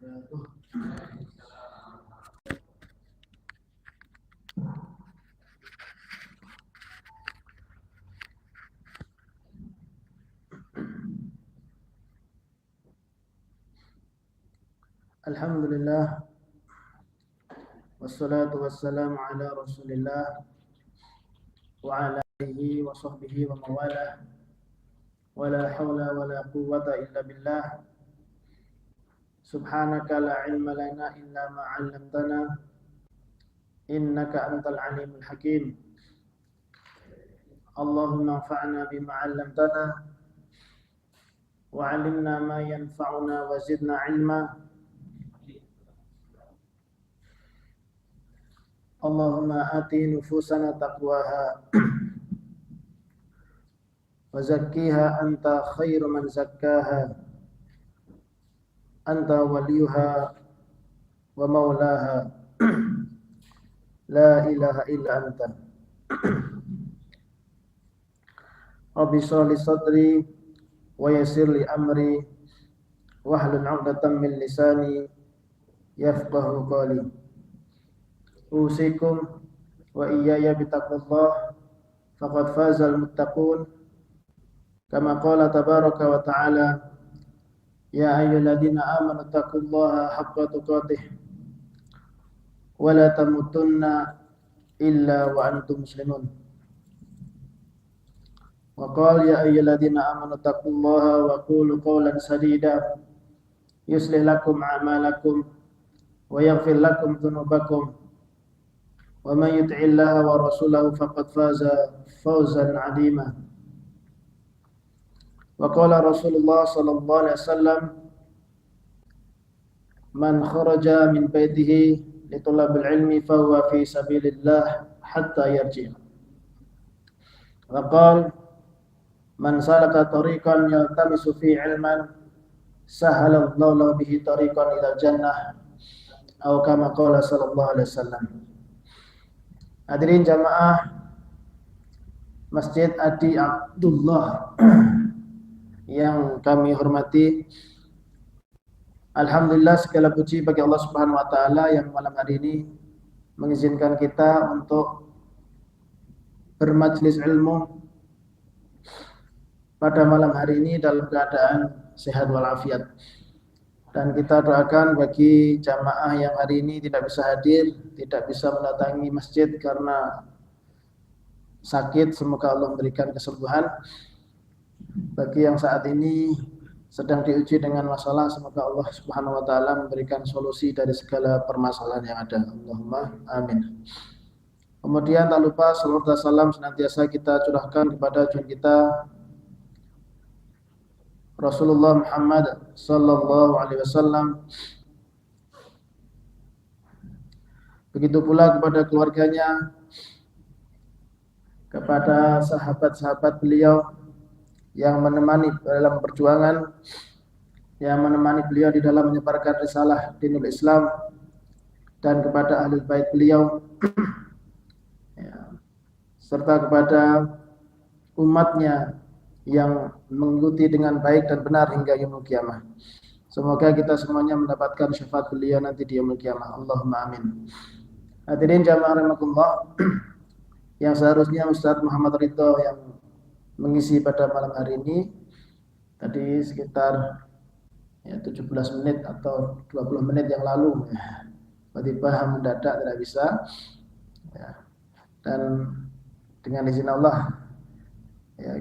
wabarakatuh. Alhamdulillah, wassalatu wassalamu ala rasulillah wa ala alihi wa sahbihi wa mawalah, wa la hawla wa la quwwata illa billah. Subhanaka la ilma lana illa ma 'allamtana, innaka antal alimul hakim. Allahumma anfa'na bima 'allamtana wa 'allimna ma yanfa'una wa zidna 'ilma. Allahumma ati nufusana taqwaha wa zakkiha anta khairu man zakkaha anta waliyuha wa maulaha la ilaha illa anta. Rabbi shrah li sadri wa yassir li amri wahlul 'uqdatam min lisani yafqahu qawli. Usikum wa iyaya bitaqwallah faqad fazal muttaqun. Kama qala tabaraka wa ta'ala, ya ayyuhalladzina amanu taqullaha haqqa tuqatih wa la tamutunna illa wa antum muslimun. Wa qala ya ayyuhalladzina amanu taqullaha wa qulu qawlan sadida yuslih lakum a'malakum wa yaghfir lakum dhunubakum wa man yuti'illaha wa rasulahu faqad faza fawzan 'azima. Wa qala Rasulullah sallallahu alaihi wasallam, man kharaja min baitihi li talabil ilmi fa huwa fi sabilillah hatta yarji'. Wa qala man salaka tariqan yaltamisu fi ilman sahala Allahu lahu bihi tariqan ila jannah, atau kama qala sallallahu alaihi wasallam. Hadirin jamaah Masjid Adi Abdullah yang kami hormati, alhamdulillah segala puji bagi Allah Subhanahu wa taala yang malam hari ini mengizinkan kita untuk bermajlis ilmu pada malam hari ini dalam keadaan sehat walafiat. Dan kita doakan bagi jamaah yang hari ini tidak bisa hadir, tidak bisa mendatangi masjid karena sakit, semoga Allah memberikan kesembuhan. Bagi yang saat ini sedang diuji dengan masalah, semoga Allah Subhanahu wa taala memberikan solusi dari segala permasalahan yang ada. Allahumma amin. Kemudian tak lupa salawat dan salam senantiasa kita curahkan kepada junjungan kita Rasulullah Muhammad sallallahu alaihi wasallam. Begitu pula kepada keluarganya, kepada sahabat-sahabat beliau yang menemani dalam perjuangan, yang menemani beliau di dalam menyebarkan risalah dinul Islam, dan kepada ahli bait beliau, serta kepada umatnya yang mengikuti dengan baik dan benar hingga yaumul qiyamah. Semoga kita semuanya mendapatkan syafaat beliau nanti di yaumul qiyamah. Allahumma amin. Hadirin jamaah rahimakumullah, yang seharusnya Ustaz Muhammad Ridho yang mengisi pada malam hari ini, tadi sekitar 17 menit atau 20 menit yang lalu tiba-tiba mendadak tidak bisa dan dengan izin Allah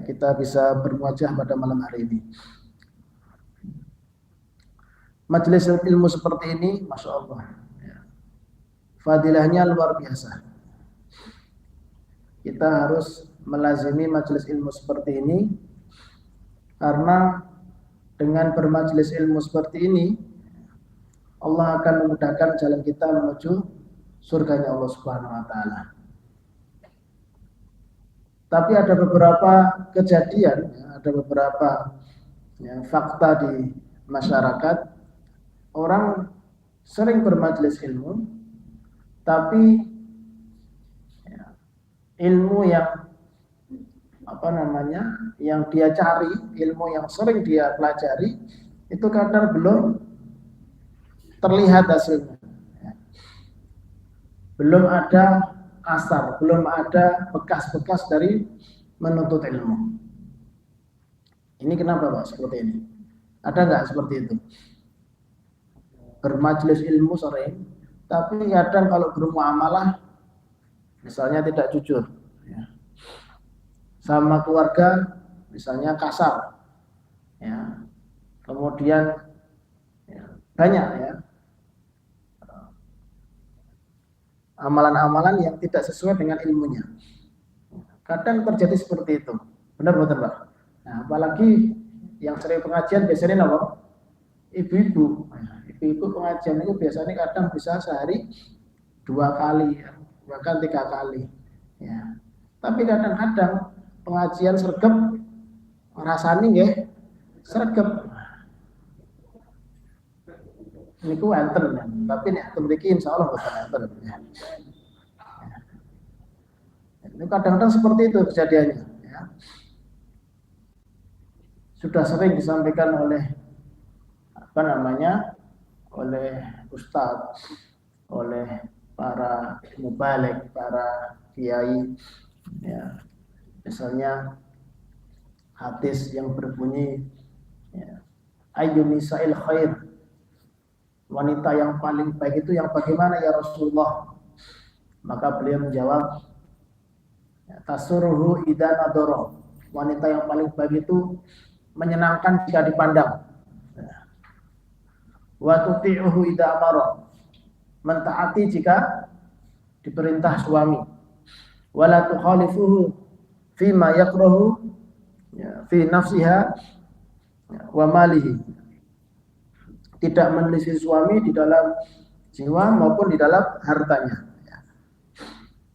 kita bisa bermuajah pada malam hari ini. Majelis ilmu seperti ini, Masya Allah, fadilahnya luar biasa. Kita harus melazimi majelis ilmu seperti ini, karena dengan bermajelis ilmu seperti ini Allah akan memudahkan jalan kita menuju surganya Allah Subhanahu wa taala. Tapi ada beberapa kejadian, ada beberapa fakta di masyarakat. Orang sering bermajelis ilmu, tapi ilmu yang yang dia cari, ilmu yang sering dia pelajari, itu kadang belum terlihat hasilnya. Belum ada asar, belum ada bekas-bekas dari menuntut ilmu. Ini kenapa Pak seperti ini? Ada nggak seperti itu? Bermajelis ilmu sering, tapi kadang kalau bermuamalah, misalnya tidak jujur, ya. Sama keluarga, misalnya kasar, ya. Kemudian ya, banyak ya amalan-amalan yang tidak sesuai dengan ilmunya. Kadang terjadi seperti itu. Benar-benar Pak. Nah, apalagi yang sering pengajian biasanya apa? Ibu-ibu. Nah, ibu-ibu pengajian itu biasanya kadang bisa sehari 2 kali, bahkan 3 kali. Ya. Tapi kadang-kadang pengajian sregep rasani nggih sregep. Niku enten ya. Tapi nek mriki insyaallah boten enten ya. Ini kadang-kadang seperti itu kejadiannya ya. Sudah sering disampaikan oleh oleh ustadz, oleh para mubalik, para kiai ya. Misalnya hadis yang berbunyi ya, ayyun nisa'il khair, wanita yang paling baik itu yang bagaimana ya Rasulullah? Maka beliau menjawab, tasurruhu idza nadara, wanita yang paling baik itu menyenangkan jika dipandang. Wa tuti'uhu idza amara, mentaati jika diperintah suami. Wala tukhalifuhu fima yakrahu fi nafsiha wa malihi, tidak menelisih suami di dalam jiwa maupun di dalam hartanya.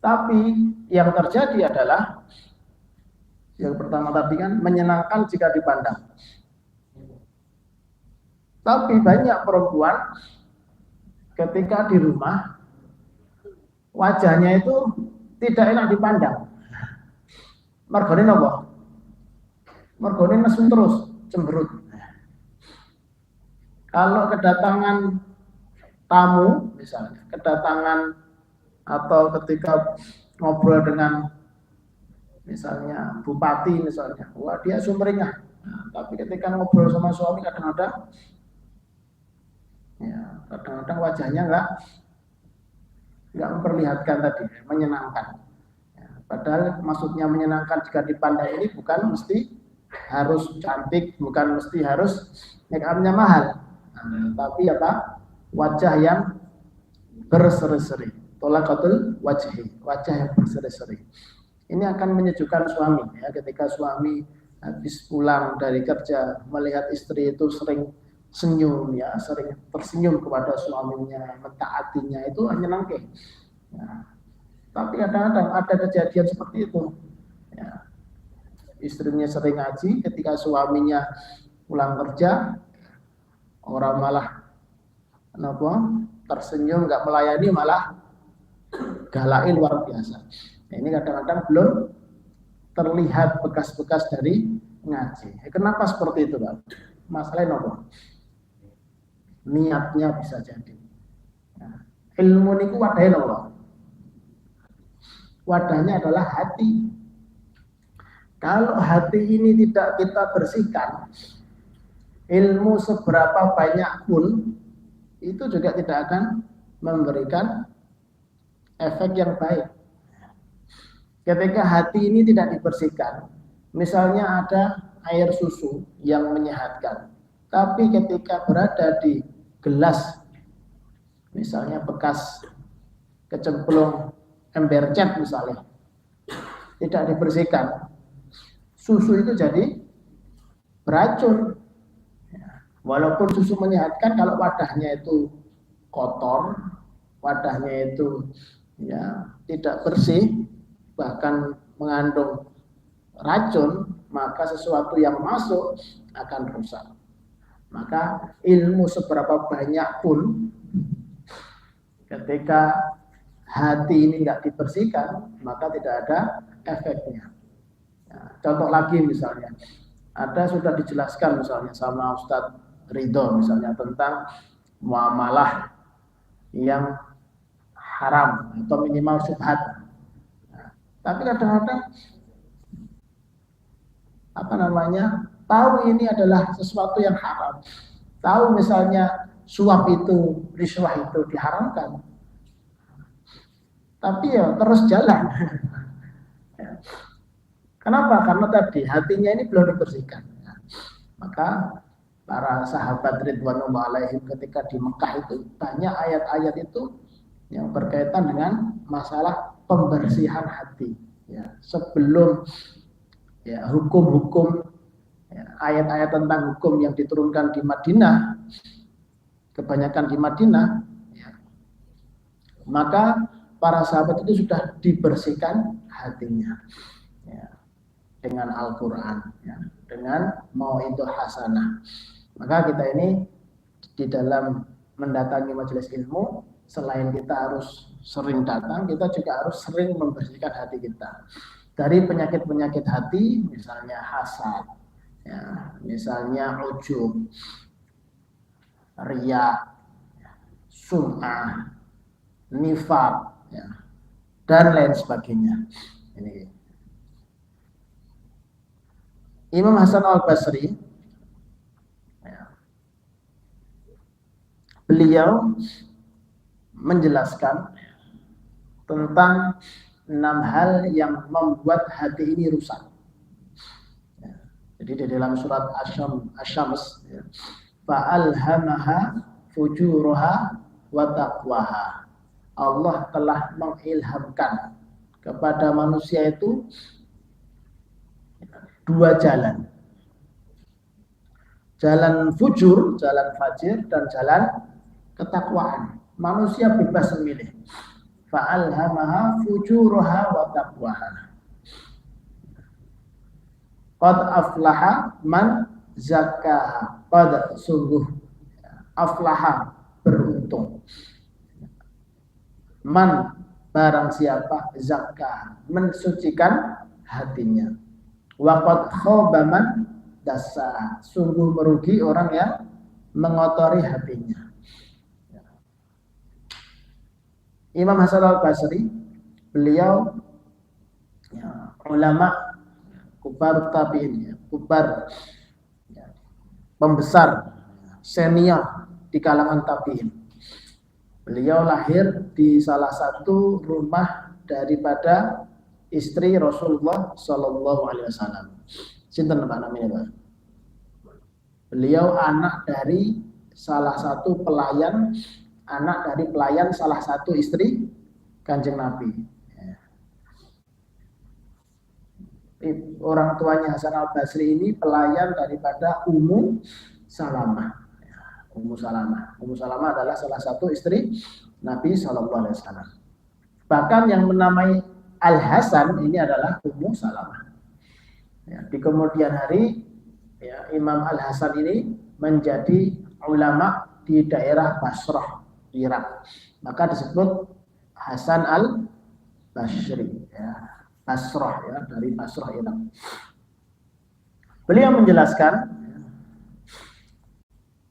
Tapi yang terjadi adalah yang pertama tadi kan menyenangkan jika dipandang. Tapi banyak perempuan ketika di rumah wajahnya itu tidak enak dipandang. Mergone napa? Mergone nesu terus, cemberut. Kalau kedatangan tamu misalnya, kedatangan atau ketika ngobrol dengan misalnya bupati misalnya, wah dia sumringah. Nah, tapi ketika ngobrol sama suami kadang-kadang wajahnya nggak memperlihatkan tadi menyenangkan. Ya, padahal maksudnya menyenangkan jika dipandang ini bukan mesti harus cantik, bukan mesti harus make up-nya mahal. Tapi apa? Wajah yang berseri-seri. Tolakatul wajhi, wajah yang berseri-seri. Ini akan menyejukkan suami ya, ketika suami habis pulang dari kerja melihat istri itu sering senyum ya, sering tersenyum kepada suaminya, mentaatinya, itu menyenangkan. Ya. Tapi kadang-kadang ada kejadian seperti itu. Ya. Istrinya sering ngaji, ketika suaminya pulang kerja orang malah tersenyum, nggak melayani, malah galaknya luar biasa. Nah, ini kadang-kadang belum terlihat bekas-bekas dari ngaji. Kenapa seperti itu, Pak? Masalahnya apa? Niatnya bisa jadi. Nah, ilmu niku wadahnya apa? Wadahnya adalah hati. Kalau hati ini tidak kita bersihkan, ilmu seberapa banyak pun itu juga tidak akan memberikan efek yang baik. Ketika hati ini tidak dibersihkan, misalnya ada air susu yang menyehatkan, tapi ketika berada di gelas, misalnya bekas kecemplung ember cat misalnya, tidak dibersihkan, susu itu jadi beracun. Walaupun susu menyehatkan, kalau wadahnya itu kotor, wadahnya itu ya tidak bersih, bahkan mengandung racun, maka sesuatu yang masuk akan rusak. Maka ilmu seberapa banyak pun ketika hati ini tidak dibersihkan, maka tidak ada efeknya. Ya, contoh lagi misalnya, ada sudah dijelaskan misalnya sama Ustadz Ridho misalnya tentang muamalah yang haram atau minimal syubhat. Nah, tapi kadang-kadang tahu ini adalah sesuatu yang haram, tahu misalnya suap itu, riswah itu diharamkan, tapi ya terus jalan. Kenapa? Karena tadi hatinya ini belum dibersihkan. Maka para sahabat ridwanullah alaihim ketika di Mekah itu banyak ayat-ayat itu yang berkaitan dengan masalah pembersihan hati. Ya, sebelum ya, hukum-hukum ya, ayat-ayat tentang hukum yang diturunkan di Madinah, kebanyakan di Madinah, ya, maka para sahabat itu sudah dibersihkan hatinya. Ya, dengan Al-Quran, ya, dengan mau'idhah hasanah. Maka kita ini di dalam mendatangi majelis ilmu, selain kita harus sering datang, kita juga harus sering membersihkan hati kita dari penyakit-penyakit hati, misalnya hasad, ya, misalnya ujub, riya, sum'ah, nifaq, ya, dan lain sebagainya. Ini Imam Hasan al-Basri, ya, beliau menjelaskan tentang 6 hal yang membuat hati ini rusak. Ya, jadi di dalam surat Asy-Syams, ya, fa'alhamaha fujuraha wa taqwaha. Allah telah mengilhamkan kepada manusia itu 2 jalan. Jalan fujur, jalan fajir, dan jalan ketakwaan. Manusia bebas memilih. Fa'alhamaha fujuraha wa taqwaha. Qad aflaha man zakkaha. Qad sungguh aflaha, beruntung. Man barang siapa zakkaha, mensucikan hatinya. Waqad khaba man dassaha, sungguh merugi orang yang mengotori hatinya. Imam Hasan al-Basri, beliau ya, ulama kubar tabi'in, ya, kubar ya, pembesar senior di kalangan tabi'in. Beliau lahir di salah satu rumah daripada istri Rasulullah Shallallahu Alaihi Wasallam. Sinten Pak namanya Pak? Beliau anak dari salah satu pelayan, anak dari pelayan salah satu istri Kanjeng Nabi. Orang tuanya Hasan al-Basri ini pelayan daripada Ummu Salamah. Ummu Salamah adalah salah satu istri Nabi Shallallahu Alaihi Wasallam. Bahkan yang menamai Al-Hasan ini adalah Ummu Salamah. Ya, di kemudian hari ya, Imam Al-Hasan ini menjadi ulama di daerah Basrah, Irak. Maka disebut Hasan al-Basri, ya, Basrah, ya, dari Basrah, Irak. Beliau menjelaskan,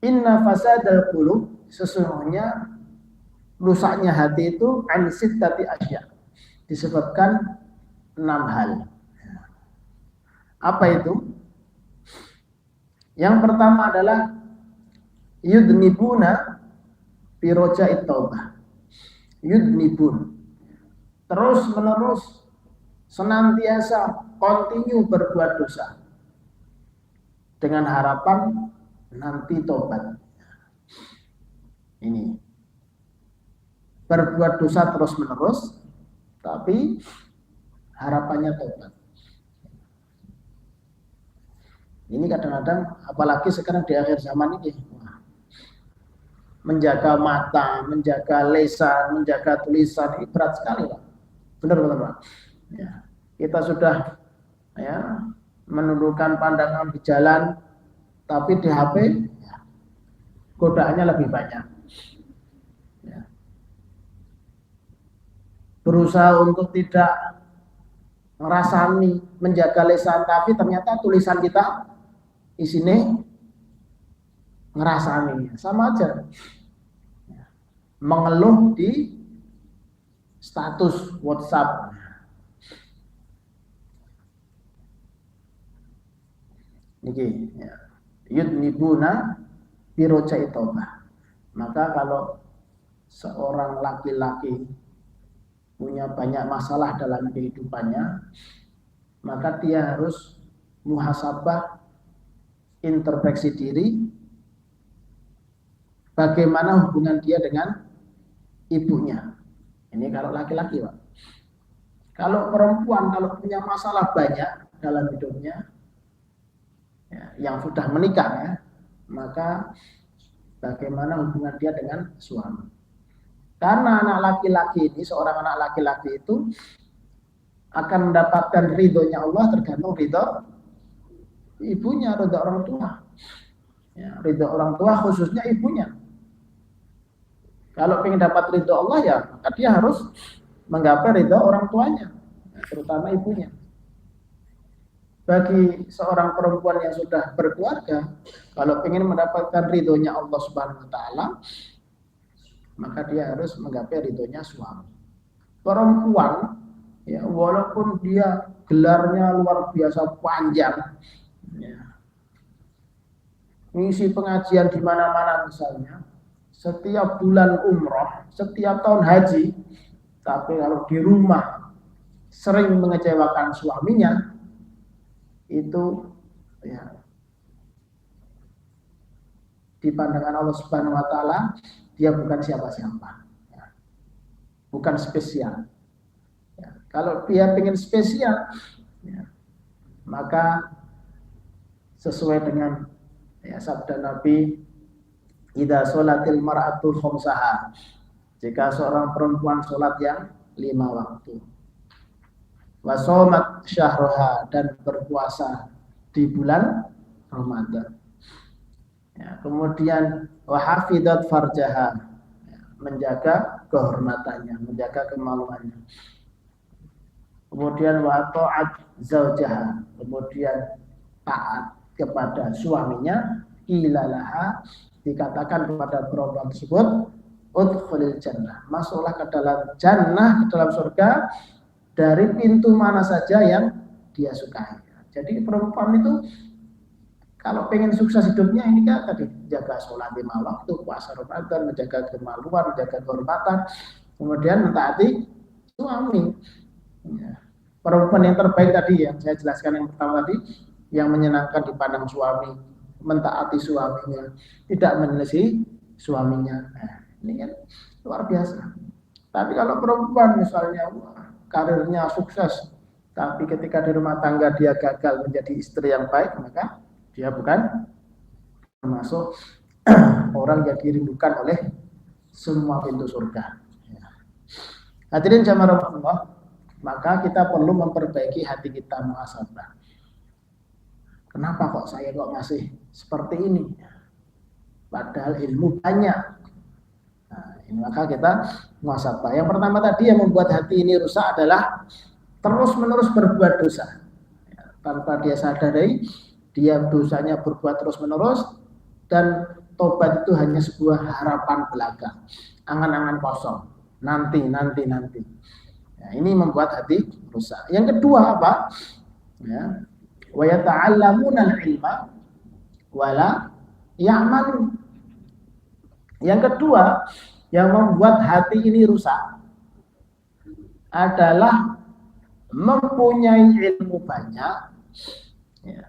inna fasadal qulub, sesungguhnya rusaknya hati itu an sittati asya, disebabkan 6 hal. Apa itu? Yang pertama adalah yudnibuna biroja'it taubah. Yudnibun, terus menerus, senantiasa continue berbuat dosa dengan harapan nanti tobat. Ini berbuat dosa terus menerus, tapi harapannya tobat. Ini kadang-kadang, apalagi sekarang di akhir zaman ini, menjaga mata, menjaga lisan, menjaga tulisan, ini berat sekali, Pak. Benar-benar, Pak. Ya, kita sudah ya, menundukkan pandangan di jalan, tapi di HP ya, godaannya lebih banyak. Ya. Berusaha untuk tidak ngerasani, menjaga lisan, tapi ternyata tulisan kita isinya ngerasani, sama aja. mengeluh di status WhatsApp. Niki ya. Yudnibuna birojai taubah. Maka kalau seorang laki-laki punya banyak masalah dalam kehidupannya, maka dia harus muhasabah, introspeksi diri, bagaimana hubungan dia dengan ibunya. Ini kalau laki-laki, Pak. Kalau perempuan, kalau punya masalah banyak dalam hidupnya, ya, yang sudah menikah ya, maka bagaimana hubungan dia dengan suami. Karena anak laki-laki ini, seorang anak laki-laki itu akan mendapatkan ridhonya Allah tergantung ridho ibunya, ridho orang tua. Ya, ridho orang tua khususnya ibunya. Kalau ingin dapat ridho Allah ya, maka dia harus menggapai ridho orang tuanya, terutama ibunya. Bagi seorang perempuan yang sudah berkeluarga, kalau ingin mendapatkan ridhonya Allah Subhanahu wa taala, maka dia harus menggapai ridhonya suami. Perempuan ya, walaupun dia gelarnya luar biasa panjang ya, ngisi pengajian di mana-mana misalnya, setiap bulan umroh, setiap tahun haji, tapi kalau di rumah sering mengecewakan suaminya, itu ya, di pandangan Allah Subhanahu wa taala dia bukan siapa-siapa ya, bukan spesial ya. Kalau dia pengen spesial ya, maka sesuai dengan ya, sabda Nabi, idza sholatil mar'atu khamsaha, jika seorang perempuan sholat yang 5 waktu, wa shomat syahroha, dan berpuasa di bulan Ramadan ya, kemudian wa hafidhat farjaha, ya, menjaga kehormatannya, menjaga kemaluannya, kemudian wa ta'at zaujaha, kemudian taat kepada suaminya, ilalaha, dikatakan kepada perempuan tersebut, udkhulil jannah, masuklah ke dalam jannah, ke dalam surga, dari pintu mana saja yang dia sukai. Jadi perempuan itu kalau pengen sukses hidupnya, ini kan tadi jaga sholat 5 waktu, puasa Ramadan, menjaga kemaluan, menjaga kehormatan, kemudian mentaati suami ya. Perempuan yang terbaik tadi yang saya jelaskan yang pertama tadi, yang menyenangkan dipandang suami, mentaati suaminya, tidak menyelesaikan suaminya. Nah, ini kan luar biasa. Tapi kalau perempuan misalnya karirnya sukses, tapi ketika di rumah tangga dia gagal menjadi istri yang baik, maka dia bukan termasuk orang yang dirindukan oleh semua pintu surga. Hadirin jamaah Allah, maka kita perlu memperbaiki hati kita, muhasabah. Kenapa kok saya kok masih seperti ini? Padahal ilmu banyak. Nah, ini maka kita muhasabah. Yang pertama tadi yang membuat hati ini rusak adalah terus-menerus berbuat dosa. Ya, tanpa dia sadari, dia dosanya berbuat terus-menerus, dan tobat itu hanya sebuah harapan belaka, angan-angan kosong. Nanti. Ya, ini membuat hati rusak. Yang kedua apa? Ya, wa yata'allamuna al-ilma wala ya'malun. Yang kedua yang membuat hati ini rusak adalah mempunyai ilmu banyak ya,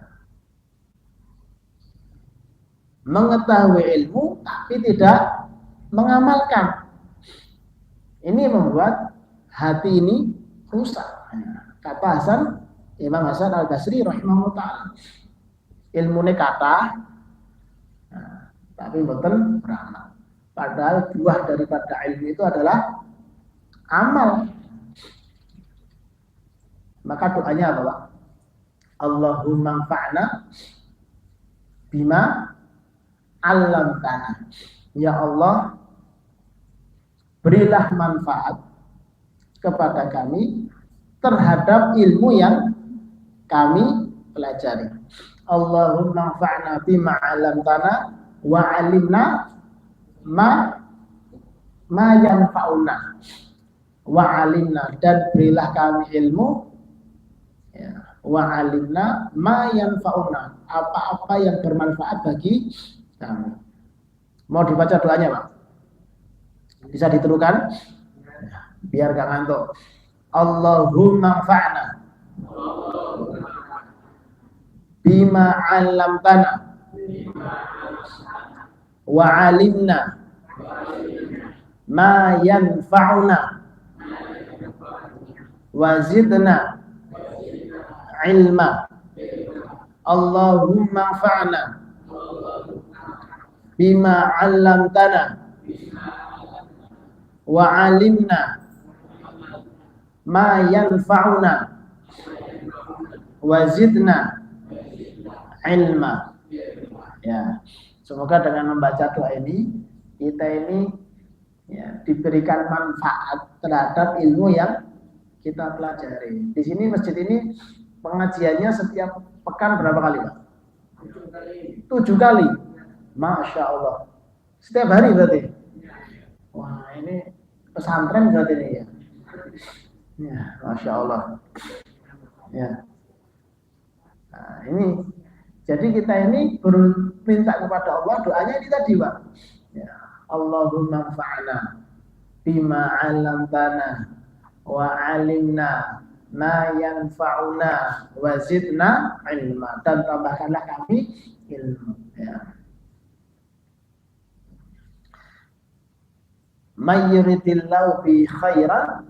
mengetahui ilmu tapi tidak mengamalkan. Ini membuat hati ini rusak. Kata Imam Hasan Al-Basri rahimahullah ta'ala, ilmune kata tapi mboten beramal. Padahal buah daripada ilmu itu adalah amal. Maka doanya apa, Pak? Allahumma anfa'na bima 'allamtana. Ya Allah, berilah manfaat kepada kami terhadap ilmu yang kami pelajari. Allahumma anfa'na bima 'allamtana wa 'allimna ma ma yanfa'una wa 'alimna, dan berilah kami ilmu, ya, wa 'alimna ma yanfa'una, apa-apa yang bermanfaat bagi kami. Mau dibaca doanya, Pak? Bisa diterukan? Biar gak ngantuk. Allahumma anfa'na bima 'allamtana wa 'alimna ma yanfa'una wa zidna ilma. Allahumma anfa'na bima 'allamtana wa 'alimna ma yanfa'una wa zidna ilma. Ya, semoga dengan membaca doa ini kita ini, ya, diberikan manfaat terhadap ilmu yang kita pelajari. Di sini masjid ini pengajiannya setiap pekan berapa kali, Pak? 7 kali. Masya Allah. Setiap hari berarti. Wah, ini pesantren berarti ini ya. Ya, Masya Allah. Ya. Nah, ini jadi kita ini berminta kepada Allah, doanya ini tadi, Pak. Ya. Allahumma anfa'na bima 'allamtana wa 'alimna ma yanfa'una wa zidna ilma, dan tambahkanlah kami ilmu, ya. May yuridillahu bi khairan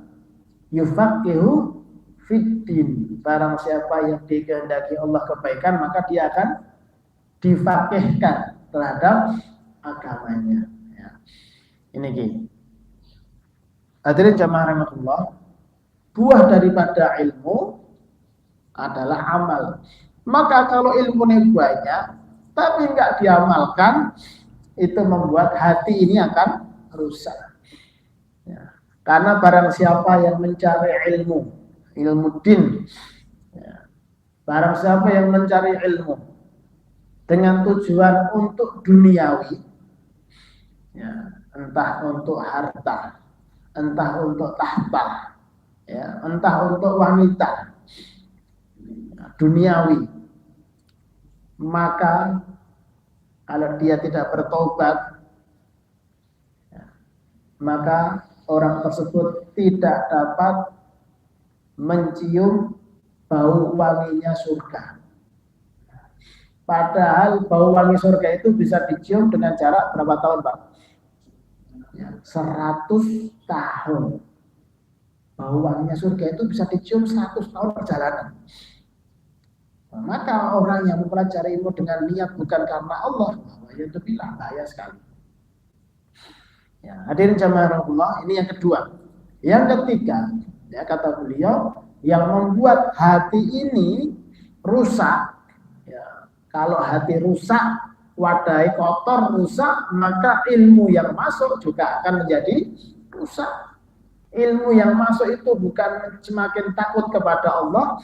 yufaqihu fiddin, barang siapa yang dikehendaki Allah kebaikan maka dia akan difaqihkan terhadap agamanya, ya. Ini gini. Hadirin jamaah rahimakumullah, buah daripada ilmu adalah amal. Maka kalau ilmunya banyak tapi enggak diamalkan, itu membuat hati ini akan rusak, ya. Karena barang siapa yang mencari ilmu din, ya, barang siapa yang mencari ilmu dengan tujuan untuk duniawi, ya, entah untuk harta, entah untuk tahta, ya, entah untuk wanita, ya, duniawi, maka kalau dia tidak bertobat, ya, maka orang tersebut tidak dapat mencium bau wanginya surga. Padahal bau wangi surga itu bisa dicium dengan jarak berapa tahun, Pak? 100 tahun. Bau wanginya surga itu bisa dicium 100 tahun perjalanan. Maka orang yang mempelajari ilmu dengan niat bukan karena Allah, itu bilang bahaya sekali. Ya, hadirin jamaah Allah, ini yang kedua. Yang ketiga, ya, kata beliau, yang membuat hati ini rusak, ya, kalau hati rusak, wadai kotor rusak, maka ilmu yang masuk juga akan menjadi rusak. Ilmu yang masuk itu bukan semakin takut kepada Allah,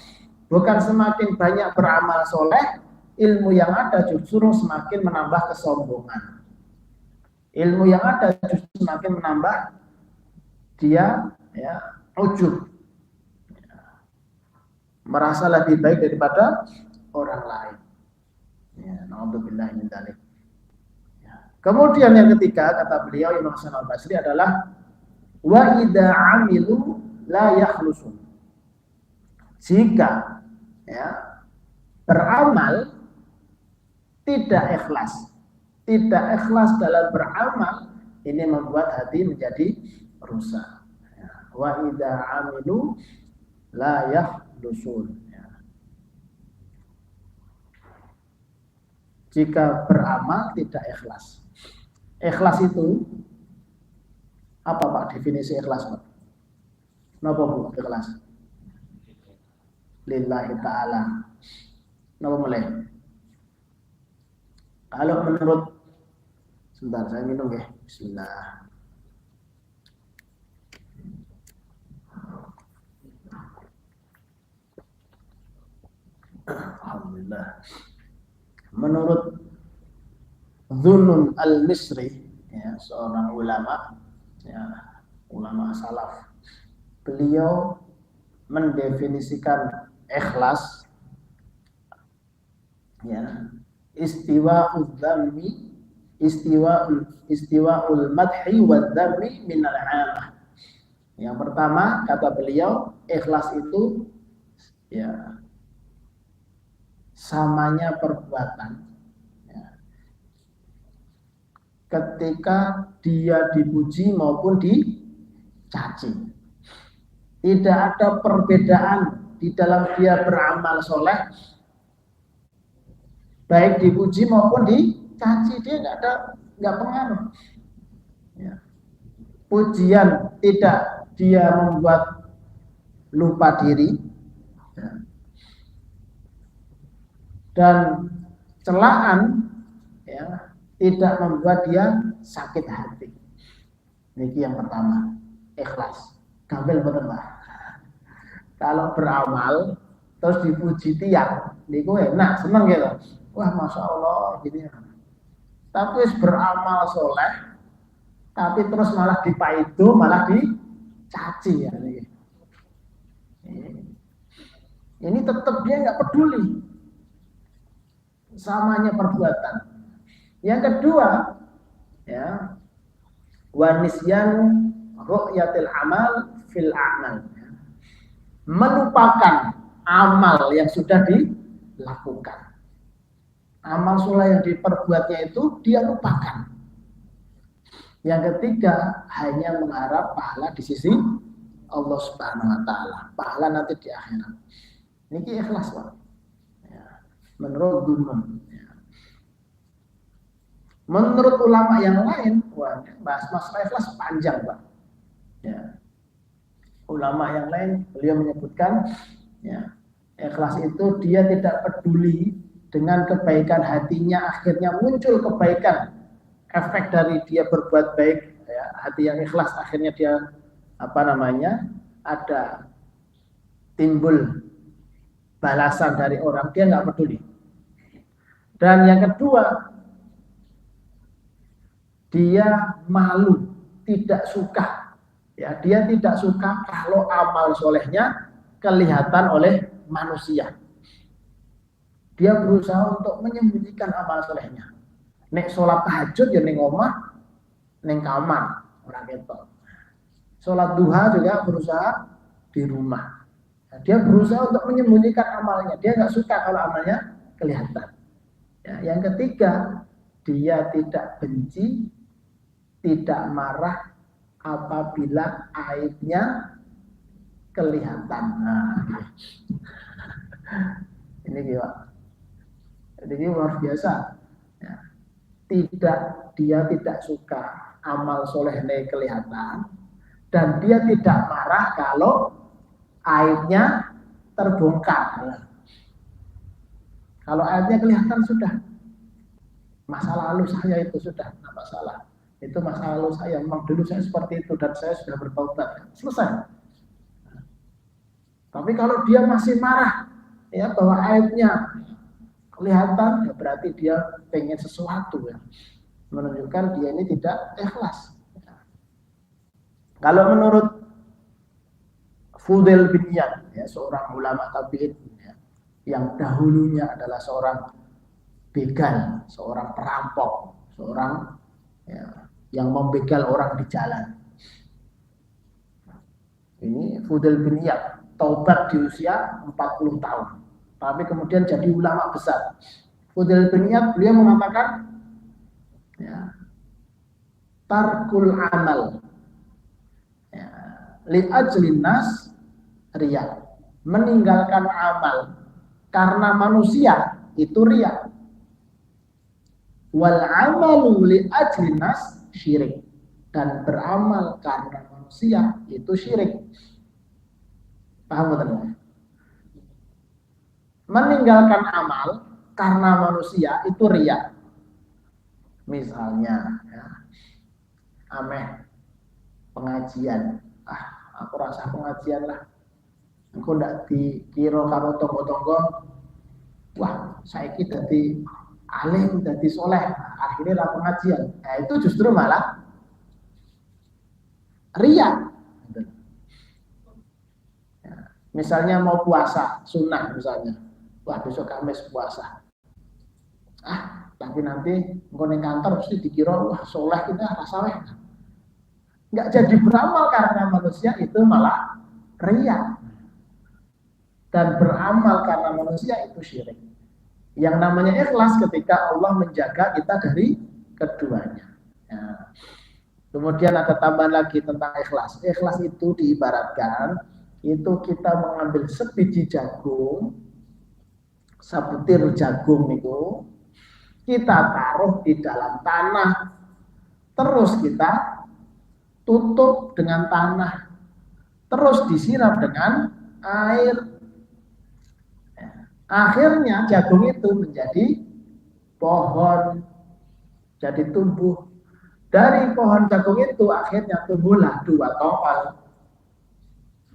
bukan semakin banyak beramal soleh, ilmu yang ada justru semakin menambah kesombongan. Ilmu yang ada justru semakin menambah dia, ya, ujub, ya, merasa lebih baik daripada orang lain. Ya, na'udzubillah min dzalik. Ya. Kemudian yang ketiga, kata beliau Imam Hasan Al-Basri adalah wa idza amilu la yakhlusun. Jika, ya, beramal tidak ikhlas, tidak ikhlas dalam beramal, ini membuat hati menjadi rusak. Ya. Wa idza amilu la yakhlusun. Ya. Jika beramal tidak ikhlas. Ikhlas itu apa, Pak, definisi ikhlas, Pak? Napa, Bu, ikhlas? Lillahi ta'ala. Napa mulai? Kalau menurut, sebentar saya minum ya. Bismillah. Alhamdulillah. Menurut Dzunun al-Misri, ya, seorang ulama, ya, ulama salaf. Beliau mendefinisikan ikhlas, ya, istiwa'ul dzammi, istiwa'ul madhi wa dzammi minal 'amah. Yang pertama kata beliau, ikhlas itu ya samanya perbuatan, ya, ketika dia dipuji maupun dicaci. Tidak ada perbedaan di dalam dia beramal soleh, baik dipuji maupun dicaci, dia nggak pengaruh. Ya. Pujian tidak dia membuat lupa diri, ya, dan celaan, ya, tidak membuat dia sakit hati. Ini yang pertama, ikhlas. Gampil betul lah. Kalau beramal terus dipuji tiang, niku enak, seneng gitu. Wah, masya Allah, gini. Tapi beramal soleh, tapi terus malah dipaido, malah dicaci ya. Ini tetap dia nggak peduli, samanya perbuatan. Yang kedua, ya, wanisyan ru'yatil amal fil a'mal, melupakan amal yang sudah dilakukan. Amal soleh yang diperbuatnya itu dia lupakan. Yang ketiga, hanya mengharap pahala di sisi Allah Subhanahu wa taala, pahala nanti di akhirat. Ini ikhlas, Pak. Ya. Menurut Dunun. Ya. Menurut ulama yang lain, wah, bahas masalah ikhlas panjang, Pak. Ya. Ulama yang lain, beliau menyebutkan, ya, ikhlas itu dia tidak peduli dengan kebaikan hatinya, akhirnya muncul kebaikan, efek dari dia berbuat baik, ya, hati yang ikhlas akhirnya dia ada timbul balasan dari orang, dia nggak peduli. Dan yang kedua, dia malu, tidak suka, ya, dia tidak suka kalau amal solehnya kelihatan oleh manusia. Dia berusaha untuk menyembunyikan amal solehnya. Nek sholat tahajud ya ning omah, ning kamar, ora ketok. Sholat duha juga berusaha di rumah. Nah, dia berusaha untuk menyembunyikan amalnya. Dia nggak suka kalau amalnya kelihatan. Ya, yang ketiga, dia tidak benci, tidak marah apabila aibnya kelihatan. Nah, ini gimana? Jadi luar biasa. Ya. Dia tidak suka amal solehnya kelihatan, dan dia tidak marah kalau aibnya terbongkar. Kalau aibnya kelihatan sudah, masa lalu saya itu sudah tidak masalah. Itu masa lalu saya, memang dulu saya seperti itu dan saya sudah bertaubat. Selesai. Tapi kalau dia masih marah, ya, bahwa aibnya kelihatan, ya berarti dia pengen sesuatu, ya, menunjukkan dia ini tidak ikhlas. Kalau menurut Fudail bin Iyad, ya, seorang ulama tabi'in, ya, yang dahulunya adalah seorang begal, seorang perampok, seorang, ya, yang membegal orang di jalan. Ini Fudail bin Iyad taubat di usia 40 tahun. Tapi kemudian jadi ulama besar. Fudail bin Iyad, beliau mengatakan, ya, tarkul amal, ya, li ajlin nas riya, meninggalkan amal karena manusia itu riya. Wal amalu li ajlin nas syirik, dan beramal karena manusia itu syirik. Paham betul? Meninggalkan amal karena manusia itu riya. Misalnya, ya, ameh pengajian, aku rasa pengajian lah, aku ndak dikira karo tonggo-tonggo, wah saya kita di alim, dadi soleh, akhirnya lah pengajian. Nah, itu justru malah riya. Ya, misalnya mau puasa sunnah misalnya, wah besok Kamis puasa, tapi nanti engko ning kantor mesti dikira wah soleh kita rasaleh. Nggak jadi beramal karena manusia itu malah riya. Dan beramal karena manusia itu syirik. Yang namanya ikhlas ketika Allah menjaga kita dari keduanya. Ya. Kemudian ada tambahan lagi tentang ikhlas. Ikhlas itu diibaratkan itu kita mengambil sebiji jagung, sebutir jagung itu kita taruh di dalam tanah, terus kita tutup dengan tanah, terus disiram dengan air. Akhirnya jagung itu menjadi pohon, jadi tumbuh. Dari pohon jagung itu akhirnya tumbuhlah 2 tongkol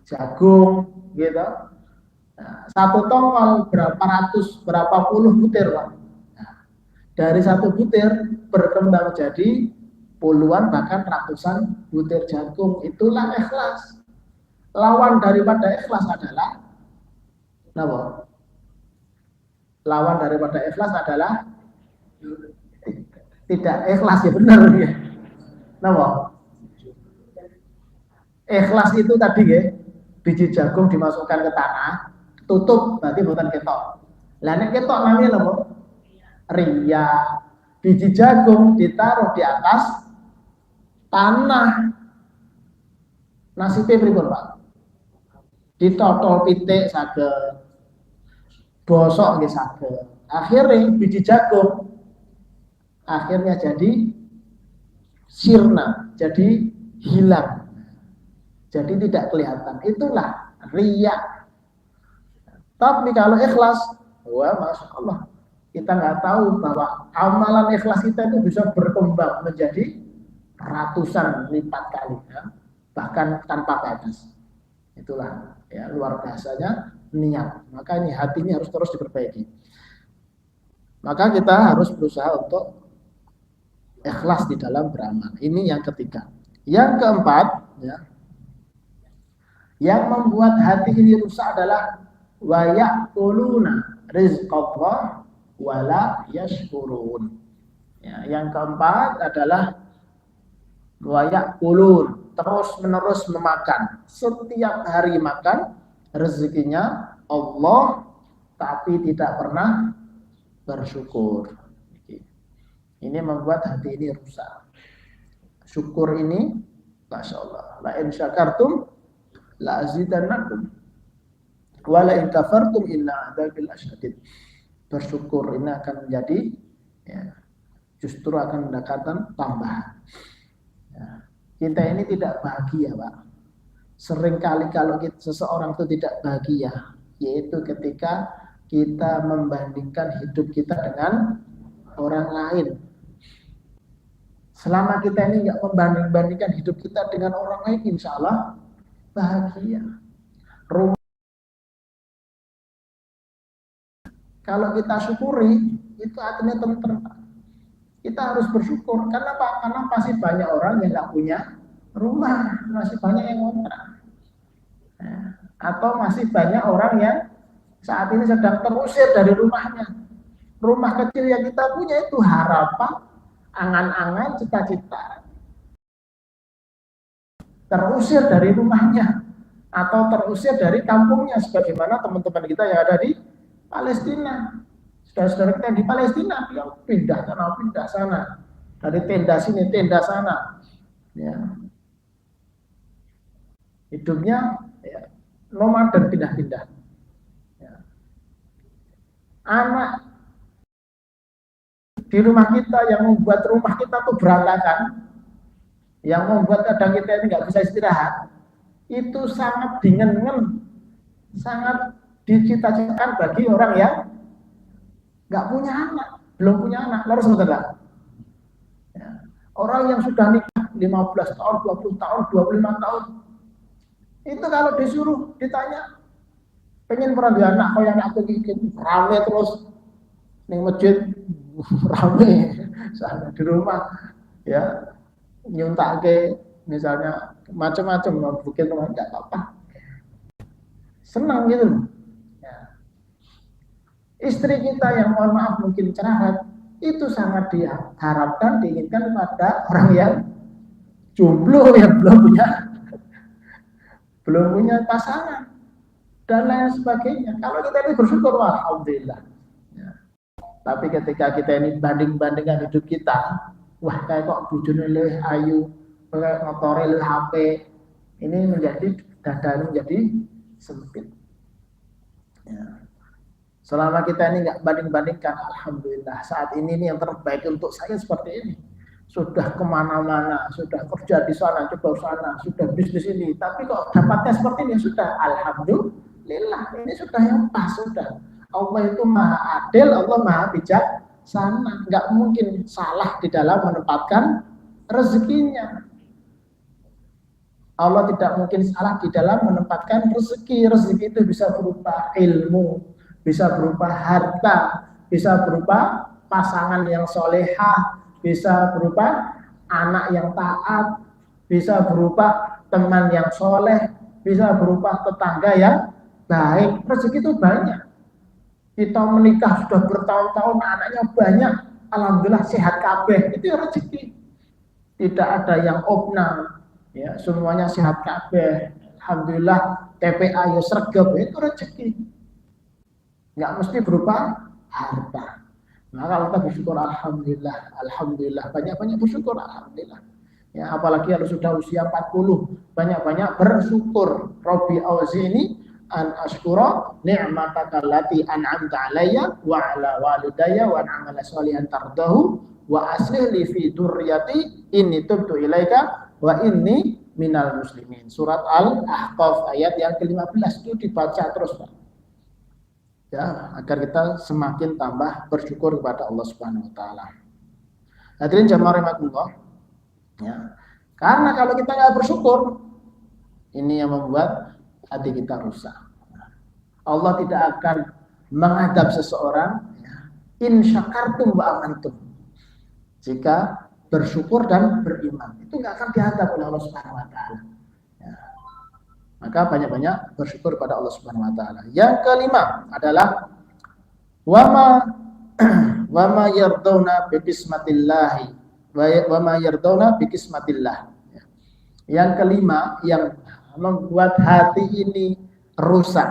jagung, gitu. Nah, 1 tongkol berapa puluh butir, Pak. Nah, dari 1 butir berkembang jadi puluhan bahkan ratusan butir jagung. Itulah ikhlas. Lawan daripada ikhlas adalah apa? Lawan daripada ikhlas adalah tidak ikhlas, ya benar ya. Napa? Ikhlas itu tadi ya, biji jagung dimasukkan ke tanah, tutup berarti bukan ketok. Lah nek ketok namanya napa? Riya. Biji jagung ditaruh di atas tanah. Nasibnya pripun, Pak? Ditotol pitik saged, bosok nggih saged. Akhirnya biji jagung akhirnya jadi sirna, jadi hilang, jadi tidak kelihatan. Itulah riya. Tapi kalau ikhlas, wah masya Allah, kita nggak tahu bahwa amalan ikhlas kita itu bisa berkembang menjadi ratusan lipat kali, ya, bahkan tanpa batas. Itulah ya luar biasanya niat. Maka ini hati ini harus terus diperbaiki. Maka kita harus berusaha untuk ikhlas di dalam beramal. Ini yang ketiga. Yang keempat, ya, yang membuat hati ini rusak adalah wa ya'kuluna rizqallah wa la yashkurun. Ya, yang keempat adalah wa ya'kulun, terus menerus memakan, setiap hari makan rezekinya Allah tapi tidak pernah bersyukur. Ini membuat hati ini rusak. Syukur ini masya Allah, la in syakartum la azidannakum wa la in kafartum inna adzabil asyadid. Bersyukur ini akan menjadi, ya, justru akan mendapatkan tambahan. Ya. Kita ini tidak bahagia, Pak. Seringkali kalau seseorang itu tidak bahagia, yaitu ketika kita membandingkan hidup kita dengan orang lain. Selama kita ini nggak membanding-bandingkan hidup kita dengan orang lain, insya Allah bahagia. Kalau kita syukuri, itu artinya tenang. Kita harus bersyukur. Karena apa? Karena masih banyak orang yang nggak punya rumah, masih banyak yang ngontrak, atau masih banyak orang yang saat ini sedang terusir dari rumahnya. Rumah kecil yang kita punya itu harapan, angan-angan, cita-cita, terusir dari rumahnya atau terusir dari kampungnya, sebagaimana teman-teman kita yang ada di Palestina. Saudara-saudara kita di Palestina, dia pindah sana, dari tenda sini, tenda sana, ya. Hidupnya, ya, nomaden, pindah-pindah. Ya. Anak di rumah kita yang membuat rumah kita tuh berantakan, yang membuat kadang kita ini nggak bisa istirahat, itu sangat dingen-ngen, sangat dicita-citakan bagi orang yang nggak punya anak, belum punya anak. Lalu saudara, ya, orang yang sudah nikah 15 tahun, 20 tahun, 25 tahun, itu kalau disuruh ditanya, pengen pernah dia anak, kau yang aku bikin rame terus nih masjid, rame sana di rumah, ya nyuntak ke misalnya macam-macam mau bikin rumah enggak apa-apa, senang gitu. Ya. Istri kita yang mohon maaf mungkin cerewet, itu sangat diharapkan, diinginkan pada orang yang jomblo, yang belum punya pasangan dan lain sebagainya. Kalau kita ini bersyukur, alhamdulillah. Ya. Tapi ketika kita ini banding-bandingkan hidup kita, wah kayak kok bujune luwih ayu, kayak motore luwih HP, ini menjadi dada ini menjadi sempit. Ya. Selama kita ini nggak banding-bandingkan, alhamdulillah saat ini yang terbaik untuk saya seperti ini. Sudah kemana-mana, sudah kerja di sana, coba sana, sudah bisnis ini, tapi kok dapatnya seperti ini, sudah alhamdulillah, ini sudah yang pas, sudah. Allah itu maha adil, Allah maha bijaksana, nggak mungkin salah di dalam menempatkan rezekinya. Allah tidak mungkin salah di dalam menempatkan rezeki. Rezeki itu bisa berupa ilmu, bisa berupa harta, bisa berupa pasangan yang solehah, bisa berupa anak yang taat, bisa berupa teman yang soleh, bisa berupa tetangga yang baik. Rezeki itu banyak. Kita menikah sudah bertahun-tahun, anaknya banyak, alhamdulillah sehat kabeh, itu rezeki. Tidak ada yang opnam, ya semuanya sehat kabeh, alhamdulillah. TPA ya sregep, itu rezeki. Nggak mesti berupa harta. Nah, kalau kita bersyukur alhamdulillah, alhamdulillah, banyak-banyak bersyukur alhamdulillah. Ya, apalagi kalau sudah usia 40, banyak-banyak bersyukur. Rabbi auzi'ni an ashkura ni'mataka allati an'amta 'alayya wa 'ala walidayya wa an a'mala shalihan tardahu wa aslih li fi dzurriyyati inni tubtu ilaika wa inni minal muslimin. Surat Al-Ahqaf ayat yang ke-15 itu dibaca terus, Pak. Ya, agar kita semakin tambah bersyukur kepada Allah Subhanahu wa taala. Hadirin jamaah rahimakumullah. Ya. Karena kalau kita nggak bersyukur, ini yang membuat hati kita rusak. Allah tidak akan mengadab seseorang in syakartum wa amantum. Jika bersyukur dan beriman, itu nggak akan dihadap oleh Allah Subhanahu wa taala. Ya. Maka banyak-banyak bersyukur pada Allah Subhanahu wa taala. Yang kelima adalah wama yarduna bi qismatillahi wama yarduna bi qismatillah. Yang kelima yang membuat hati ini rusak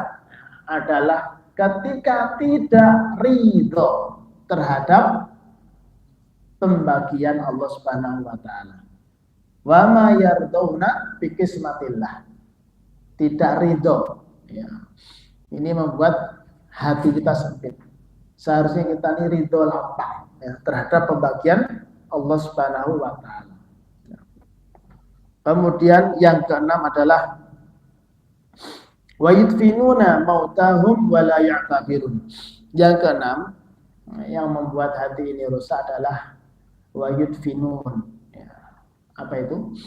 adalah ketika tidak ridho terhadap pembagian Allah Subhanahu wa taala. Wama yarduna bi qismatillah. Tidak ridho, ya. Ini membuat hati kita sempit. Seharusnya kita ini ridho lapang, ya, terhadap pembagian Allah Subhanahu wa taala. Ya. Kemudian yang keenam adalah wa yudfinuna mautahum wa la ya'tabirun. Yang keenam yang membuat hati ini rusak adalah wa yudfinun. Ya. Apa itu?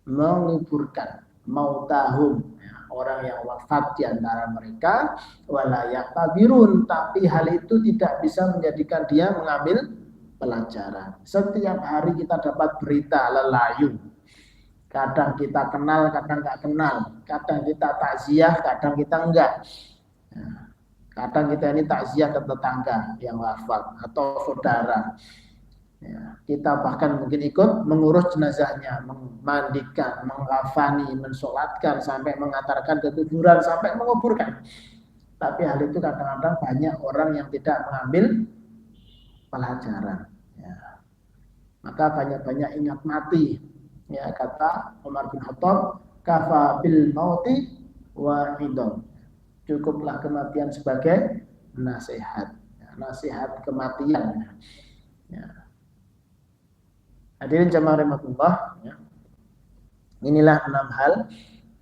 Menguburkan mautahum, orang yang wafat di antara mereka, wala ya'tabirun, tapi hal itu tidak bisa menjadikan dia mengambil pelajaran. Setiap hari kita dapat berita lelayu. Kadang kita kenal, kadang nggak kenal. Kadang kita takziah, kadang kita enggak. Kadang kita ini takziah ke tetangga yang wafat atau saudara. Ya, kita bahkan mungkin ikut mengurus jenazahnya, memandikan, mengkafani, mensolatkan, sampai mengantarkan ke kuburan, sampai menguburkan. Tapi hal itu kadang-kadang banyak orang yang tidak mengambil pelajaran. Ya. Maka banyak-banyak ingat mati. Ya, kata Umar bin Khattab, kafa bil mauti wahidun. Cukuplah kematian sebagai nasihat. Ya, nasihat kematian. Ya. Hadirin jamaah rahimakumullah, ya. Inilah 6 hal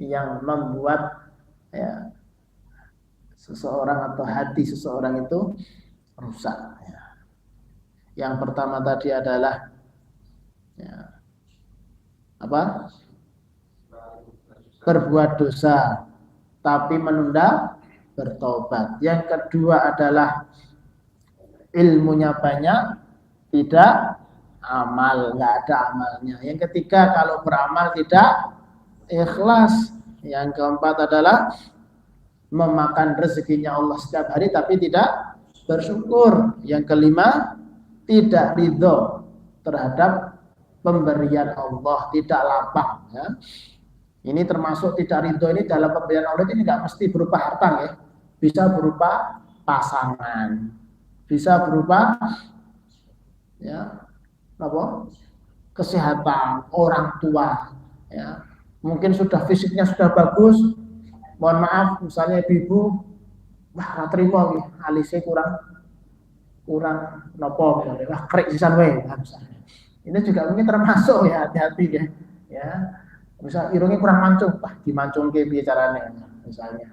yang membuat, ya, seseorang atau hati seseorang itu rusak. Ya. Yang pertama tadi adalah, ya, apa? Berbuat dosa tapi menunda bertobat. Yang kedua adalah ilmunya banyak tidak amal, nggak ada amalnya. Yang ketiga, kalau beramal tidak ikhlas. Yang keempat adalah memakan rezekinya Allah setiap hari tapi tidak bersyukur. Yang kelima, tidak ridho terhadap pemberian Allah, tidak lapang. Ya. Ini termasuk tidak ridho ini dalam pemberian Allah ini nggak mesti berupa harta ya, bisa berupa pasangan, bisa berupa ya apa kesehatan orang tua ya, mungkin sudah fisiknya sudah bagus, mohon maaf misalnya ibu-ibu wah terima nih alisnya kurang nopo misalnya wah krik sisan wae misalnya, ini juga mungkin termasuk ya, hati-hati ya misal irungnya kurang mancung, wah dimancungke piye carane misalnya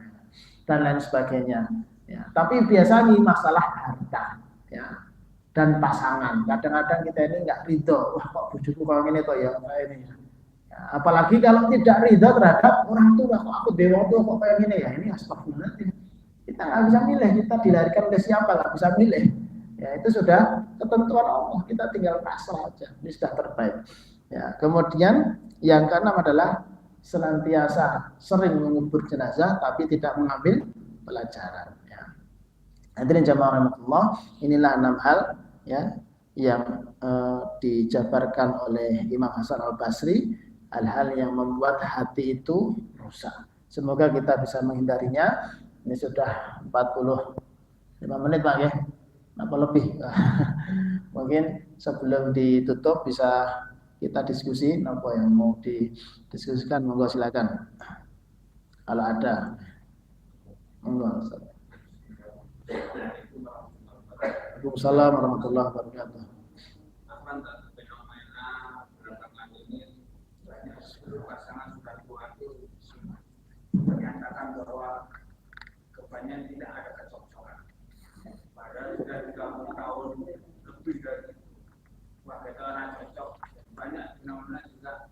dan lain sebagainya ya. Tapi biasanya masalah harta ya dan pasangan, kadang-kadang kita ini nggak ridho, wah kok bojoku kalau ini kok ya kayak ini ya. Apalagi kalau tidak ridho terhadap orang tua, kok aku dewa tuh kok kayak gini ya, ini astagfirullah. Kita nggak bisa milih, kita dilahirkan oleh siapa nggak bisa milih ya, itu sudah ketentuan Allah, kita tinggal pasrah aja, ini sudah terbaik ya. Kemudian yang keenam adalah senantiasa sering mengubur jenazah tapi tidak mengambil pelajaran ya. Hadirin jamaah rahmatullah, inilah 6 hal ya yang dijabarkan oleh Imam Hasan Al-Basri, hal-hal yang membuat hati itu rusak. Semoga kita bisa menghindarinya. Ini sudah 45 menit Pak ya, apa lebih. Mungkin sebelum ditutup bisa kita diskusi apa yang mau didiskusikan, monggo silakan kalau ada, monggo. Waalaikumsalam warahmatullahi wabarakatuh. Fenomena belakangan ini banyak pasangan sudah tua itu menyatakan bahwa kebanyakan tidak ada kecocokan. Padahal sudah 30 tahun lebih dari itu. Wah, kita orang cocok. Banyak fenomena juga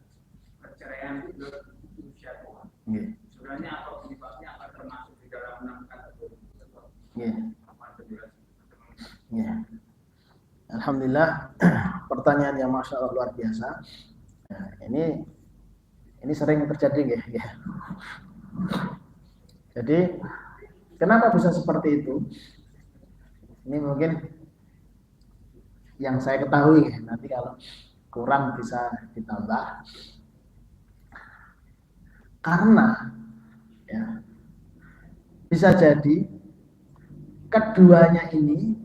perceraian di usia tua. Sebenarnya apa penyebabnya, apa termasuk di dalam 6 kategori tersebut? Ya. Alhamdulillah, pertanyaan yang masya Allah luar biasa. Nah, ini sering terjadi ya. Jadi kenapa bisa seperti itu? Ini mungkin yang saya ketahui ya. Nanti kalau kurang bisa ditambah. Karena ya, bisa jadi keduanya ini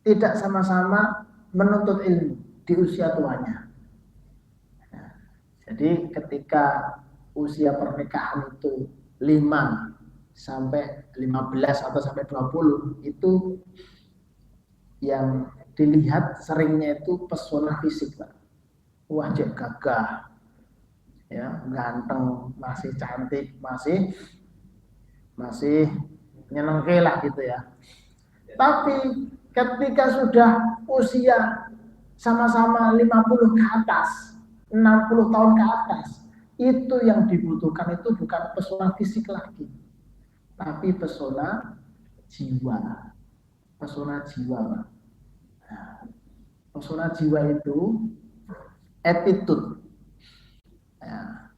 tidak sama-sama menuntut ilmu di usia tuanya. Jadi ketika usia pernikahan itu 5 sampai 15 atau sampai 20 itu yang dilihat seringnya itu pesona fisik, Pak. Wajah gagah, ya, ganteng, masih cantik, masih nyenengke lah gitu ya. Tapi ketika sudah usia sama-sama 50 ke atas, 60 tahun ke atas, itu yang dibutuhkan itu bukan pesona fisik lagi, tapi pesona jiwa. Pesona jiwa, Pak. Nah, pesona jiwa itu attitude. Ya,